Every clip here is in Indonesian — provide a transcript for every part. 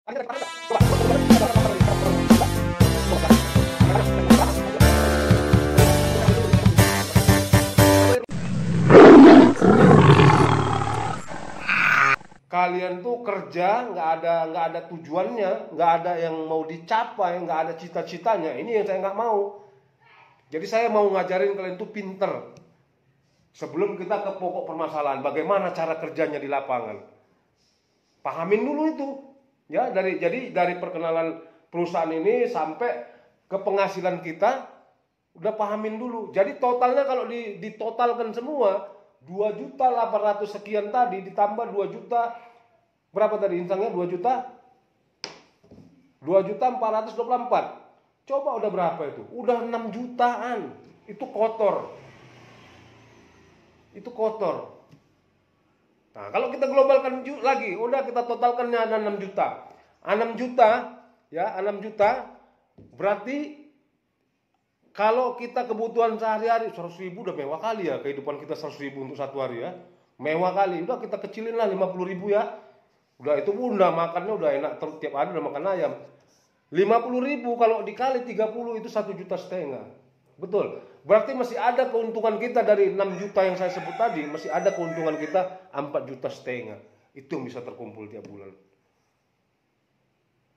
Kalian tuh kerja nggak ada tujuannya, nggak ada yang mau dicapai, nggak ada cita-citanya. Ini yang saya nggak mau. Jadi saya mau ngajarin kalian tuh pinter. Sebelum kita ke pokok permasalahan, bagaimana cara kerjanya di lapangan. Pahamin dulu itu. Ya, jadi dari perkenalan perusahaan ini sampai ke penghasilan kita udah pahamin dulu. Jadi totalnya kalau ditotalkan semua 2.800.000 sekian tadi ditambah 2 juta berapa tadi insangnya 2 juta 2.424. Coba udah berapa itu? Udah 6 jutaan. Itu kotor. Itu kotor. Nah, kalau kita globalkan lagi, udah kita totalkannya ada 6 juta. 6 juta, ya, 6 juta berarti kalau kita kebutuhan sehari-hari 100.000 udah mewah kali ya, kehidupan kita 100.000 untuk satu hari ya. Mewah kali. Udah kita kecilin lah 50.000 ya. Udah itu pun udah makannya udah enak tiap hari udah makan ayam. 50.000 kalau dikali 30 itu 1,5 juta. Betul. Berarti masih ada keuntungan kita dari 6 juta yang saya sebut tadi, masih ada keuntungan kita 4,5 juta. Itu yang bisa terkumpul tiap bulan.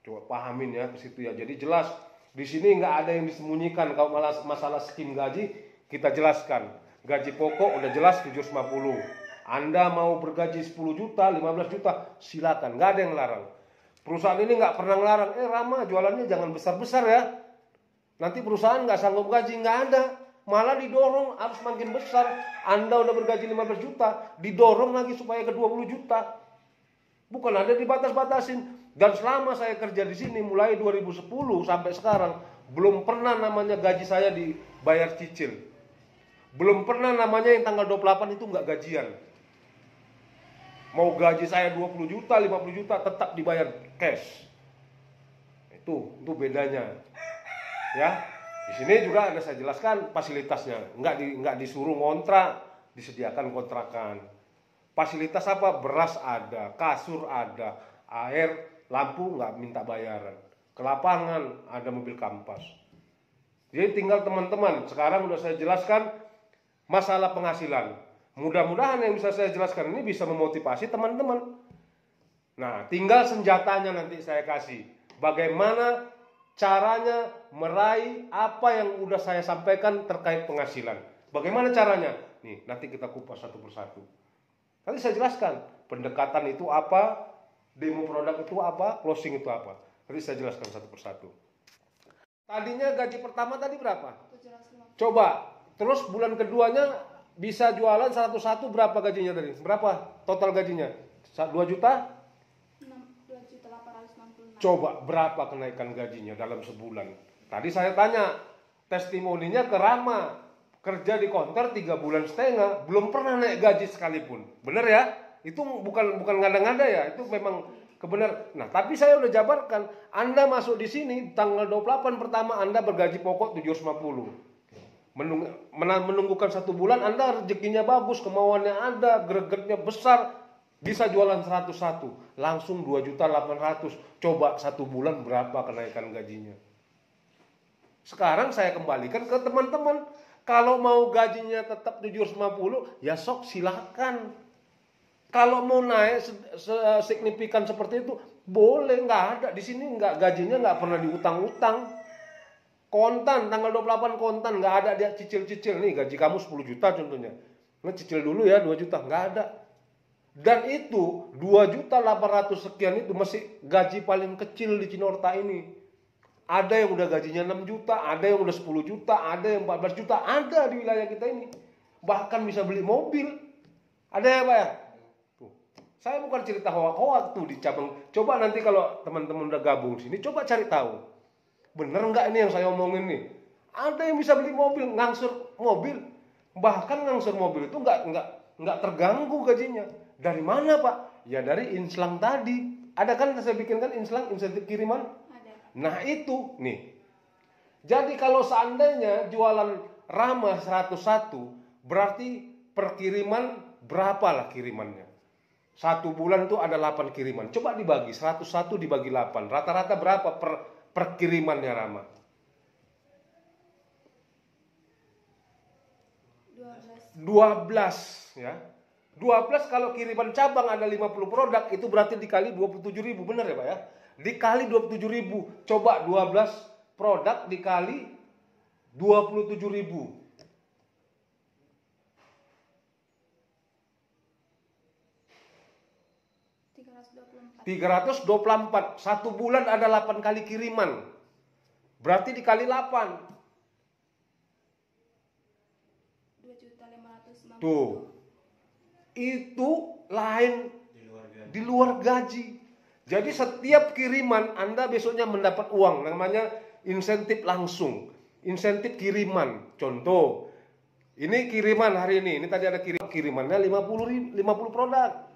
Coba pahamin ya ke situ ya. Jadi jelas di sini nggak ada yang disembunyikan. Kalau masalah skim gaji kita jelaskan. Gaji pokok udah jelas 750. Anda mau bergaji 10 juta, 15 juta, silakan, nggak ada yang larang. Perusahaan ini nggak pernah ngelarang. Rama jualannya jangan besar-besar ya. Nanti perusahaan nggak sanggup gaji, nggak ada. Malah didorong harus makin besar. Anda udah bergaji 15 juta, didorong lagi supaya ke 20 juta. Bukan ada dibatas-batasin. Dan selama saya kerja di sini mulai 2010 sampai sekarang, belum pernah namanya gaji saya dibayar cicil. Belum pernah namanya yang tanggal 28 itu nggak gajian. Mau gaji saya 20 juta, 50 juta tetap dibayar cash. Itu bedanya. Ya. Di sini juga ada saya jelaskan fasilitasnya, nggak disuruh ngontrak, disediakan kontrakan. Fasilitas apa? Beras ada, kasur ada, air, lampu nggak minta bayaran. Ke lapangan ada mobil kampas. Jadi tinggal teman-teman, sekarang udah saya jelaskan masalah penghasilan. Mudah-mudahan yang bisa saya jelaskan ini bisa memotivasi teman-teman. Nah, tinggal senjatanya nanti saya kasih. Bagaimana caranya meraih apa yang udah saya sampaikan terkait penghasilan. Bagaimana caranya? Nih, nanti kita kupas satu persatu. Nanti saya jelaskan pendekatan itu apa, demo produk itu apa, closing itu apa. Nanti saya jelaskan satu persatu. Tadinya gaji pertama tadi berapa? Coba, terus bulan keduanya bisa jualan 101 berapa gajinya tadi? Berapa total gajinya? 2 juta? Coba berapa kenaikan gajinya dalam sebulan? Tadi saya tanya, testimoninya ke Rama, kerja di konter 3,5 bulan, belum pernah naik gaji sekalipun. Bener ya? Itu bukan ngada-ngada ya, itu memang kebenar. Nah, tapi saya udah jabarkan, Anda masuk di sini tanggal 28 pertama Anda bergaji pokok 750. Menunggukan 1 bulan Anda rezekinya bagus, kemauannya ada, gregetnya besar. Bisa jualan 101, langsung 2.800.000. Coba 1 bulan berapa kenaikan gajinya. Sekarang saya kembalikan ke teman-teman. Kalau mau gajinya tetap 750, ya sok silakan. Kalau mau naik signifikan seperti itu, boleh, nggak ada. Di sini gajinya nggak pernah diutang-utang. Kontan, tanggal 28 kontan, nggak ada dia cicil-cicil. Nih gaji kamu 10 juta contohnya. Nah, cicil dulu ya 2 juta, nggak ada. Dan itu 2.800.000 sekian itu masih gaji paling kecil di Cinorta ini. Ada yang udah gajinya 6 juta, ada yang udah 10 juta, ada yang 14 juta, ada di wilayah kita ini. Bahkan bisa beli mobil. Ada ya Pak ya? Tuh. Saya bukan cerita hoak-hoak tuh di cabang. Coba nanti kalau teman-teman udah gabung sini, coba cari tahu. Bener nggak ini yang saya omongin nih? Ada yang bisa beli mobil, ngangsur mobil. Bahkan ngangsur mobil itu nggak terganggu gajinya. Dari mana Pak? Ya dari inslang tadi. Ada kan saya bikinkan inslang, insentif kiriman? Ada. Nah itu nih. Jadi kalau seandainya jualan Rama 101, berarti per kiriman berapa lah kirimannya? Satu bulan itu ada 8 kiriman. Coba dibagi, 101 dibagi 8. Rata-rata berapa per kirimannya, Rama? 12 ya. 12 kalau kiriman cabang ada 50 produk, itu berarti dikali 27.000, benar ya Pak ya? Dikali 27.000. Coba 12 produk dikali 27.000. 324. Satu bulan ada 8 kali kiriman. Berarti dikali 8. 2.550.000. Tuh. Itu lain di luar gaji. Jadi setiap kiriman Anda besoknya mendapat uang, namanya insentif langsung, insentif kiriman. Contoh, ini kiriman hari ini tadi ada kirimannya 50 produk.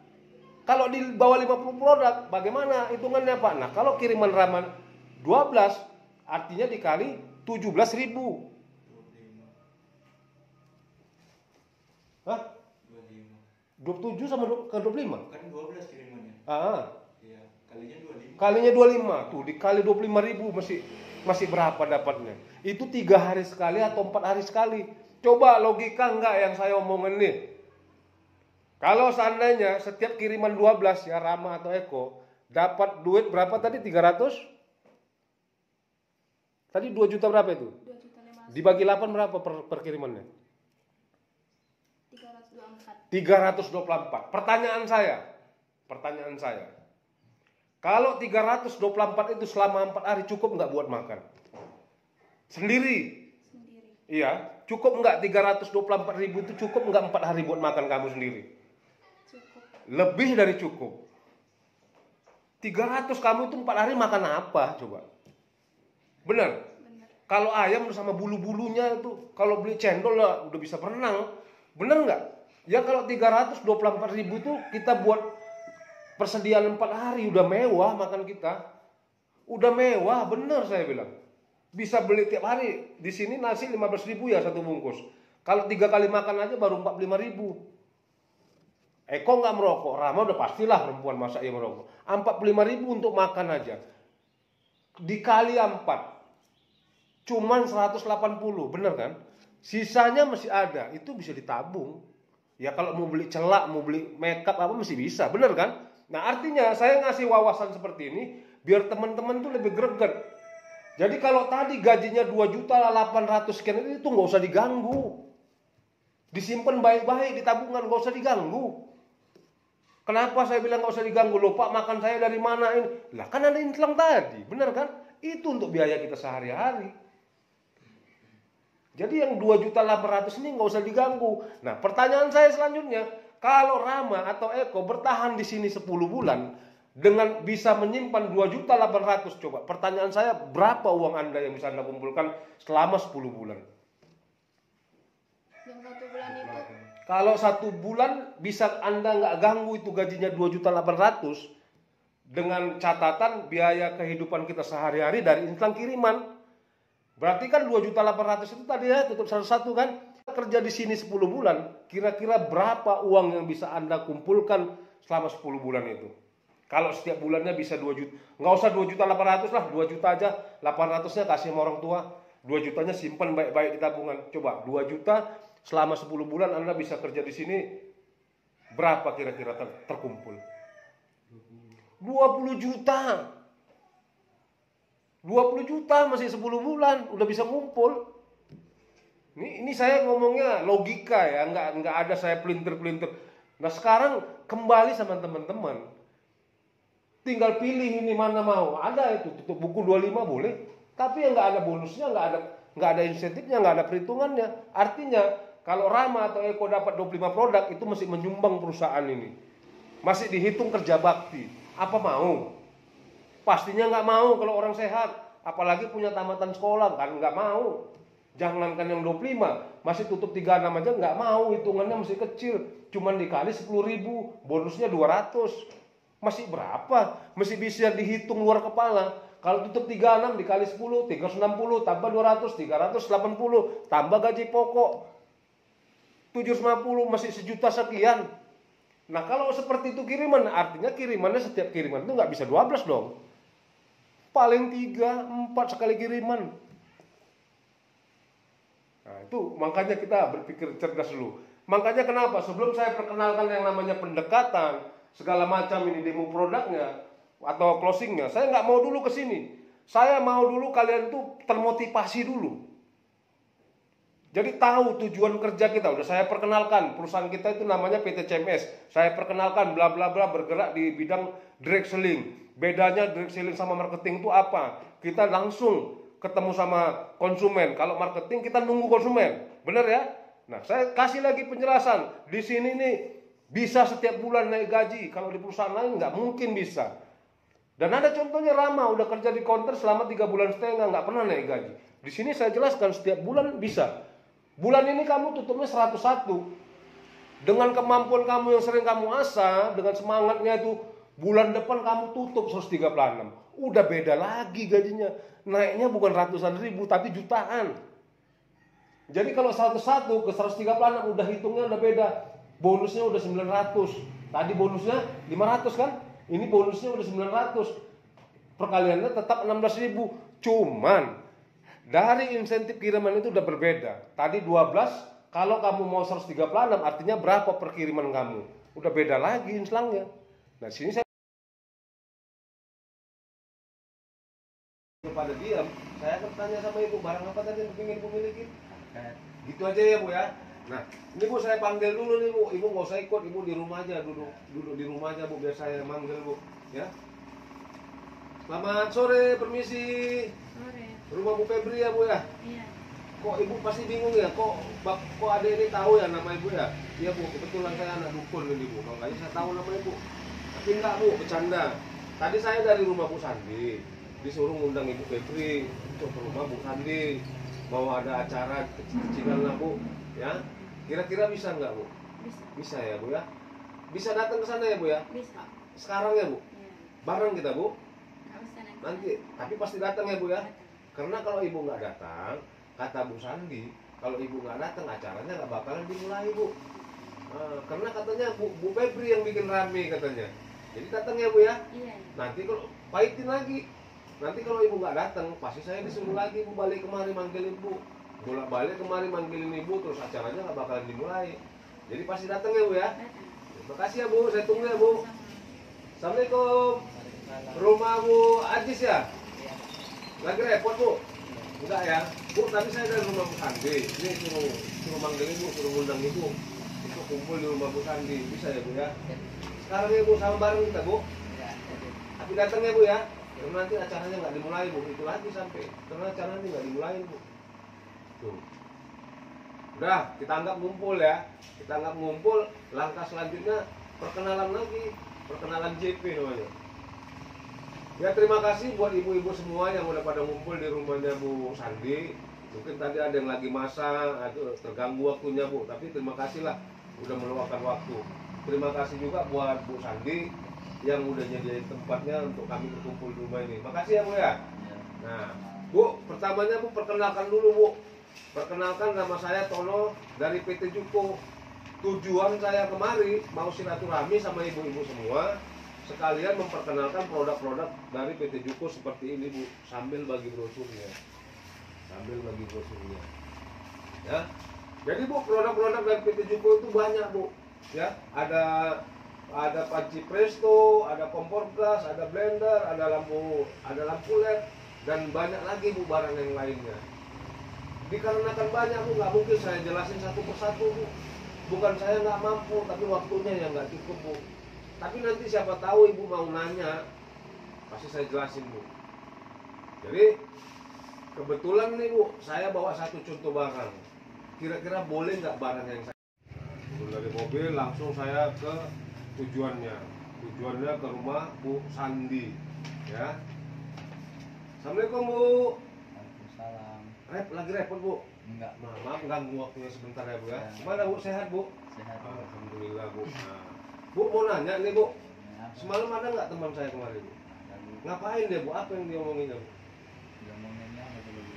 Kalau di bawah 50 produk, bagaimana hitungannya Pak? Nah, kalau kiriman Raman 12, artinya dikali 17.000. Hah? 27 sama ke 25? Kan 12 kirimannya. Iya, kalinya 25. Kalinya 25. Tuh dikali 25.000 masih berapa dapatnya? Itu 3 hari sekali atau 4 hari sekali? Coba logika enggak yang saya omongin nih? Kalau seandainya setiap kiriman 12 ya Rama atau Eko dapat duit berapa tadi? 300? Tadi 2 juta berapa itu? 2.500.000. Dibagi 8 berapa per kirimannya? 324. Pertanyaan saya. Kalau 324 itu selama 4 hari cukup nggak buat makan? Sendiri. Iya, cukup nggak 324.000 itu cukup nggak 4 hari buat makan kamu sendiri? Cukup. Lebih dari cukup. 300 kamu itu 4 hari makan apa coba? Benar? Kalau ayam sama bulu-bulunya itu, kalau beli cendol lah udah bisa berenang. Bener nggak? Ya kalau 324.000 itu kita buat persediaan 4 hari udah mewah makan kita. Udah mewah, bener saya bilang. Bisa beli tiap hari. Di sini nasi 15.000 ya satu bungkus. Kalau 3 kali makan aja baru 45.000. Eko nggak merokok, Rama udah pastilah perempuan masa ia merokok. 45.000 untuk makan aja. Dikali 4, cuman 180, bener kan? Sisanya masih ada, itu bisa ditabung. Ya kalau mau beli celak, mau beli makeup apa masih bisa, bener kan? Nah artinya saya ngasih wawasan seperti ini biar teman-teman tuh lebih greget. Jadi kalau tadi gajinya 2.800.000 sekian itu nggak usah diganggu. Disimpan baik-baik di tabungan, nggak usah diganggu. Kenapa saya bilang nggak usah diganggu? Loh Pak, makan saya dari mana ini? Lah kan ada inclang tadi, bener kan? Itu untuk biaya kita sehari-hari. Jadi yang 2.800.000 ini nggak usah diganggu. Nah pertanyaan saya selanjutnya, kalau Rama atau Eko bertahan di sini 10 bulan dengan bisa menyimpan 2.800.000, coba pertanyaan saya, berapa uang Anda yang bisa Anda kumpulkan selama 10 bulan? Yang 1 bulan itu. Kalau 1 bulan bisa Anda nggak ganggu itu gajinya 2.800.000 dengan catatan biaya kehidupan kita sehari-hari dari inclang kiriman. Berarti kan 2.800.000 itu tadi ya tutup satu-satu kan. Kerja di sini 10 bulan, kira-kira berapa uang yang bisa Anda kumpulkan selama 10 bulan itu? Kalau setiap bulannya bisa 2 juta, nggak usah 2.800.000 lah, 2 juta aja, 800-nya kasih sama orang tua, 2 jutanya simpan baik-baik di tabungan. Coba 2 juta selama 10 bulan Anda bisa kerja di sini, berapa kira-kira terkumpul? 20 juta. 20 juta masih 10 bulan udah bisa ngumpul. Ini saya ngomongnya logika ya, nggak ada saya pelintir-pelintir. Nah sekarang kembali sama teman-teman, tinggal pilih ini mana mau. Ada itu tutup buku 25 boleh, tapi yang nggak ada bonusnya, nggak ada insentifnya, nggak ada perhitungannya. Artinya kalau Rama atau Eko dapat 25 produk itu masih menyumbang perusahaan ini, masih dihitung kerja bakti. Apa mau? Pastinya nggak mau kalau orang sehat, apalagi punya tamatan sekolah kan nggak mau. Jangankan yang 25, masih tutup 36 aja nggak mau, hitungannya masih kecil, cuman dikali 10.000, bonusnya 200, masih berapa? Masih bisa dihitung luar kepala. Kalau tutup 36 dikali 10, 360 tambah 200, 380 tambah gaji pokok 750 masih 1 juta sekian. Nah kalau seperti itu kiriman, artinya kirimannya setiap kiriman itu nggak bisa 12 dong. Paling 3, 4 sekali kiriman. Nah itu makanya kita berpikir cerdas dulu. Makanya kenapa sebelum saya perkenalkan yang namanya pendekatan, segala macam ini demo produknya atau closingnya, saya nggak mau dulu ke sini. Saya mau dulu kalian tuh termotivasi dulu. Jadi tahu tujuan kerja kita. Udah saya perkenalkan, perusahaan kita itu namanya PT CMS. Saya perkenalkan bla bla bla, bergerak di bidang direct selling. Bedanya direct selling sama marketing itu apa? Kita langsung ketemu sama konsumen. Kalau marketing kita nunggu konsumen. Benar ya? Nah, saya kasih lagi penjelasan. Di sini nih bisa setiap bulan naik gaji. Kalau di perusahaan lain nggak mungkin bisa. Dan ada contohnya Rama udah kerja di counter selama 3 bulan setengah nggak pernah naik gaji. Di sini saya jelaskan setiap bulan bisa. Bulan ini kamu tutupnya 101. Dengan kemampuan kamu yang sering kamu asah, dengan semangatnya itu, bulan depan kamu tutup 136. Udah beda lagi gajinya. Naiknya bukan ratusan ribu tapi jutaan. Jadi kalau 101 ke 136 udah hitungnya udah beda. Bonusnya udah 900. Tadi bonusnya 500 kan? Ini bonusnya udah 900. Perkaliannya tetap 16.000. Cuman dari insentif kiriman itu udah berbeda. Tadi 12, kalau kamu mau 136 artinya berapa per kiriman kamu? Udah beda lagi inslangnya. Nah, sini saya pada diam, saya akan tanya sama ibu, barang apa tadi yang ingin ibu miliki? Gitu aja ya Bu ya. Nah, ini Bu saya panggil dulu nih Bu. Ibu nggak usah ikut, ibu di rumah aja, duduk di rumah aja Bu, biar saya manggil Bu, ya. Selamat sore, permisi. Sore. Rumah Bu Febri ya Bu ya? Iya. Kok ibu pasti bingung ya? Kok ada ini tahu ya nama ibu ya? Iya Bu, kebetulan saya anak dukun ini Bu. Makanya saya tahu nama ibu. Tapi enggak Bu, bercanda. Tadi saya dari rumah Bu Sandi, disuruh ngundang Ibu Febri untuk ke rumah Bu Sandi. Mau ada acara kecil-kecilan lah Bu, ya. Kira-kira bisa nggak Bu? Bisa. Bisa ya Bu ya? Bisa datang ke sana ya Bu ya? Bisa. Sekarang ya Bu? Iya. Bareng kita Bu? Nggak usah Nanti, tapi pasti datang ya Bu ya? Karena kalau ibu nggak datang, kata Bu Sandi, kalau ibu nggak datang acaranya nggak bakalan dimulai Bu. Karena katanya Bu Febri yang bikin rame katanya. Jadi datang ya Bu ya. Iya. Nanti kalau pahitin lagi, nanti kalau ibu nggak datang, pasti saya disuruh lagi Bu balik kemari manggil ibu. Bolak balik kemari manggilin ibu, terus acaranya nggak bakalan dimulai. Jadi pasti datang ya Bu ya. Datang. Terima kasih ya Bu, saya tunggu ya Bu. Sama. Assalamualaikum. Rumah Bu Ajis ya? Lagi repot Bu? Enggak ya? Bu, tadi saya dari rumah Bu Sandi. Ini suruh manggil ibu, suruh ngundang ibu untuk kumpul di rumah Bu Sandi. Bisa ya Bu ya? Sekarang ya Bu, sama bareng kita Bu. Tapi datang ya Bu ya? Karena nanti acaranya nggak dimulai Bu. Itu lagi sampai. Karena acaranya nggak dimulai Bu. Tuh. Udah, kita anggap ngumpul ya. Kita anggap ngumpul. Langkah selanjutnya perkenalan lagi. Perkenalan JP namanya. Ya terima kasih buat ibu-ibu semua yang udah pada ngumpul di rumahnya Bu Sandi. Mungkin tadi ada yang lagi masak, terganggu waktunya Bu. Tapi terima kasih lah udah meluangkan waktu. Terima kasih juga buat Bu Sandi yang udah nyediain tempatnya untuk kami berkumpul di rumah ini. Makasih ya Bu ya. Nah Bu, pertamanya Bu perkenalkan dulu Bu. Perkenalkan nama saya Tono dari PT Juko. Tujuan saya kemari mau silaturahmi sama ibu-ibu semua. Sekalian memperkenalkan produk-produk dari PT Juko seperti ini Bu, sambil bagi brosurnya. Ya. Jadi Bu, produk-produk dari PT Juko itu banyak Bu. Ya, ada panci presto, ada kompor gas, ada blender, ada lampu LED dan banyak lagi Bu barang yang lainnya. Dikarenakan banyak Bu, nggak mungkin saya jelasin satu persatu Bu. Bukan saya nggak mampu, tapi waktunya yang nggak cukup Bu. Tapi nanti siapa tahu ibu mau nanya, pasti saya jelasin Bu. Jadi kebetulan nih Bu, saya bawa satu contoh barang. Kira-kira boleh nggak barang yang saya turun dari mobil langsung saya ke tujuannya. Tujuannya ke rumah Bu Sandi, ya. Assalamualaikum Bu. Waalaikumsalam. Lagi repot Bu? Enggak. Maaf ganggu waktunya sebentar ya Bu ya. Ya. Gimana Bu, sehat Bu? Sehat. Alhamdulillah Bu. Nah, Bu mau nanya nih Bu. Ya, Semalam ada nggak teman saya kemarin Bu? lalu Ngapain dia Bu? Apa yang dia omonginnya Bu? ngomonginnya ada lebih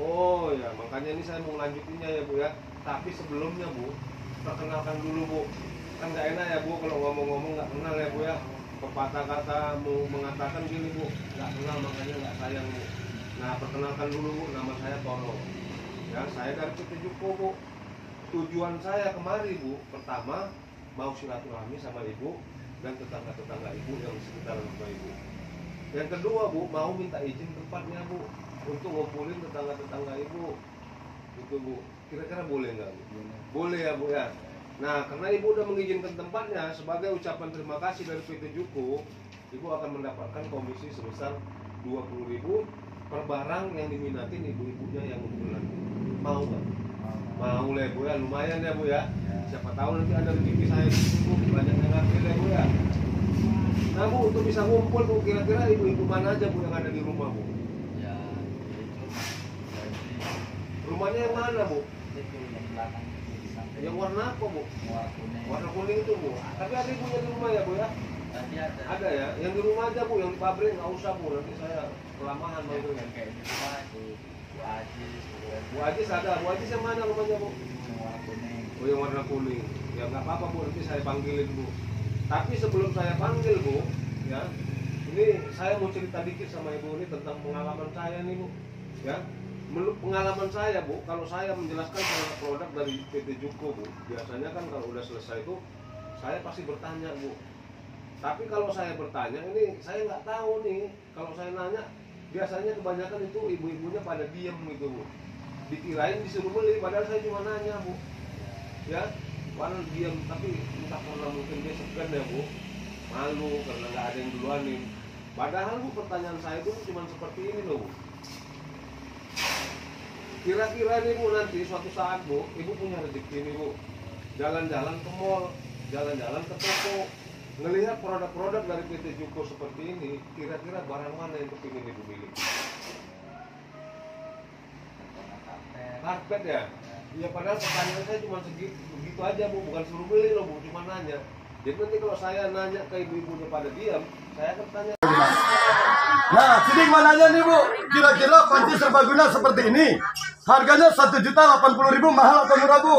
Oh ya, makanya ini saya mau lanjutinnya ya Bu ya. Tapi sebelumnya Bu, perkenalkan dulu Bu. kan nggak enak ya Bu kalau ngomong-ngomong nggak kenal ya Bu ya. Pepatah kata mau mengatakan gini Bu, nggak kenal makanya nggak sayang Bu. Nah perkenalkan dulu Bu, nama saya Tono. Ya saya dari PT Juko Bu. Tujuan saya kemari Bu, pertama mau silaturahmi sama Ibu dan tetangga-tetangga Ibu yang sekitar rumah Ibu. Yang kedua Bu, mau minta izin tempatnya Bu untuk ngumpulin tetangga-tetangga Ibu. Gitu Bu. Kira-kira boleh nggak Bu? Boleh ya Bu ya. Nah, karena Ibu udah mengizinkan tempatnya, sebagai ucapan terima kasih dari PT Juko, Ibu akan mendapatkan komisi sebesar 20.000 per barang yang diminatin ibu-ibunya yang ngumpulin. Mau nggak? Mau lah Bu ya, lumayan ya Bu ya. Siapa tahu nanti ada rezeki saya di sini Bu, banyak yang ngambil ya Bu ya. Nah Bu, untuk bisa ngumpul Bu, kira-kira ibu-ibu mana aja Bu yang ada di rumah Bu? Ya, itu Rumahnya yang mana Bu? itu yang belakang di samping. Yang warna apa Bu? Warna kuning. Warna kuning itu Bu. Tapi ada ibunya di rumah ya Bu ya? Tadi ada. Ada ya? Yang di rumah aja Bu, yang di pabrik nggak usah Bu, nanti saya kelamaan Yang manggilnya. kayak gitu Pak, di Bu Ajis, Bu Ajis ada, Bu Ajis yang mana rumahnya Bu? yang warna kuning. Oh yang warna kuning. Ya nggak apa-apa Bu, nanti saya panggilin Bu. Tapi sebelum saya panggil Bu, ya, ini saya mau cerita dikit sama Ibu ini tentang pengalaman saya nih Bu. Ya, menurut pengalaman saya Bu, kalau saya menjelaskan produk dari PT Juko Bu, biasanya kan kalau udah selesai itu saya pasti bertanya Bu. Tapi kalau saya bertanya ini saya nggak tahu nih. Kalau saya nanya biasanya kebanyakan itu ibu-ibunya pada diem gitu Bu. Dikirain disuruh beli, padahal saya cuma nanya Bu. Ya, padahal diem, tapi entah karena mungkin dia segan ya Bu, malu karena nggak ada yang duluanin. Padahal Bu pertanyaan saya itu cuma seperti ini loh Bu. Kira-kira nih Bu nanti suatu saat Bu, Ibu punya rezeki nih Bu, jalan-jalan ke mall, jalan-jalan ke toko, ngelihat produk-produk dari PT Juko seperti ini, kira-kira barang mana yang kepingin Ibu miliki? Karpet ya? Iya padahal pertanyaan saya cuma segitu, begitu aja Bu, bukan suruh beli loh Bu, cuma nanya. Jadi nanti kalau saya nanya ke ibu-ibunya pada diam, saya akan tanya. Nah, sini mananya nih Bu, kira-kira panci serbaguna seperti ini, harganya 1.080.000, mahal atau murah Bu?